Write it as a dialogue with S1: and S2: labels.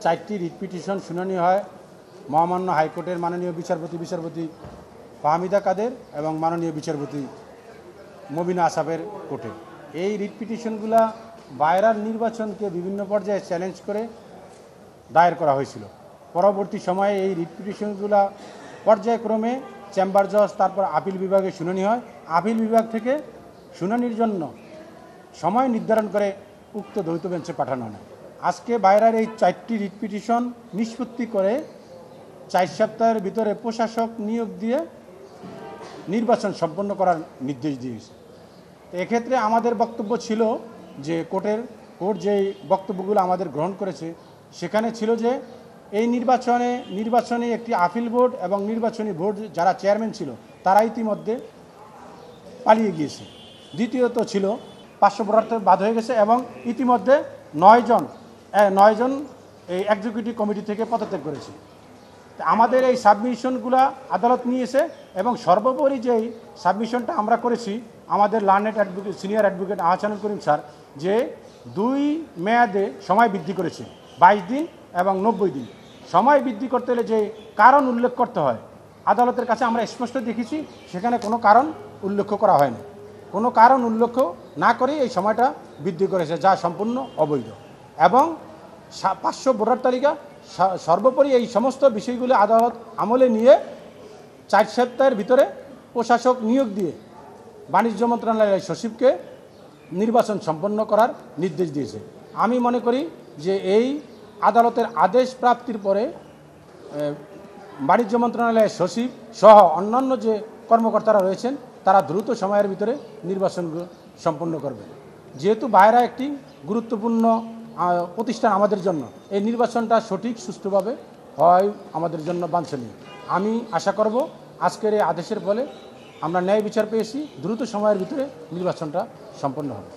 S1: 4টি writ petition শুনানি হয় মহামান্য হাইকোর্টের মাননীয় বিচারপতি ফাহমিদা কাদের এবং মাননীয় বিচারপতি মবিনা আসাফের কোর্টে। এই রিট পিটিশনগুলা বায়রার নির্বাচনকে বিভিন্ন পর্যায়ে চ্যালেঞ্জ করে দায়ের করা হয়েছিল। পরবর্তী সময়ে এই রিট পিটিশনগুলা পর্যায়ক্রমে চেম্বার জজ, তারপর আপিল বিভাগে শুনানি হয়। আপিল বিভাগ থেকে শুনানির জন্য সময় নির্ধারণ করে উক্ত দ্বৈত বেঞ্চে পাঠানো হয়। আজকে বায়রার এই 4টি রিট পিটিশন নিষ্পত্তি করে 4 সপ্তাহের ভিতরে প্রশাসক নিয়োগ দিয়ে নির্বাচন সম্পন্ন করার নির্দেশ দিয়েছে। তো এক্ষেত্রে আমাদের বক্তব্য ছিল যে কোর্ট যেই বক্তব্যগুলো আমাদের গ্রহণ করেছে সেখানে ছিল যে এই নির্বাচনে একটি আপিল বোর্ড এবং নির্বাচনী বোর্ড যারা চেয়ারম্যান ছিল তারা ইতিমধ্যে পালিয়ে গিয়েছে। দ্বিতীয়ত ছিল 500 ভোটার বাদ হয়ে গেছে এবং ইতিমধ্যে 9 জন এই এক্সিকিউটিভ কমিটি থেকে পদত্যাগ করেছে। আমাদের এই সাবমিশনগুলা আদালত নিয়েছে এবং সর্বোপরি যেই সাবমিশনটা আমরা করেছি আমাদের learned advocate senior advocate Ahsanul Karim sir যে 2 মেয়াদে সময় বৃদ্ধি করেছে 22 দিন এবং 90 দিন। সময় বৃদ্ধি করতে হলে যে কারণ উল্লেখ করতে হয় আদালতের কাছে আমরা স্পষ্ট দেখেছি সেখানে কোনো কারণ উল্লেখ করা হয়নি। কোনো কারণ উল্লেখ না করে এই সময়টা বৃদ্ধি করেছে যা সম্পূর্ণ অবৈধ। এবং 500 ভোটার তালিকা সর্বোপরি এই সমস্ত বিষয়গুলি আদালত আমলে নিয়ে 4 সপ্তাহের ভিতরে প্রশাসক নিয়োগ দিয়ে বাণিজ্য মন্ত্রণালয়ের সচিবকে নির্বাচন সম্পন্ন করার নির্দেশ দিয়েছে। আমি মনে করি যে এই আদালতের আদেশ প্রাপ্তির পরে বাণিজ্য মন্ত্রণালয়ের সচিব সহ অন্যান্য যে কর্মকর্তারা রয়েছেন তারা দ্রুত সময়ের ভিতরে নির্বাচন সম্পন্ন করবে। যেহেতু বায়রা একটি গুরুত্বপূর্ণ প্রতিষ্ঠান আমাদের জন্য, এই নির্বাচনটা সঠিক সুষ্ঠুভাবে হয় আমাদের জন্য বাঞ্ছনীয়। আমি আশা করব আজকের এই আদেশের ফলে আমরা ন্যায় বিচার পেয়েছি, দ্রুত সময়ের ভিতরে নির্বাচনটা সম্পন্ন হবে।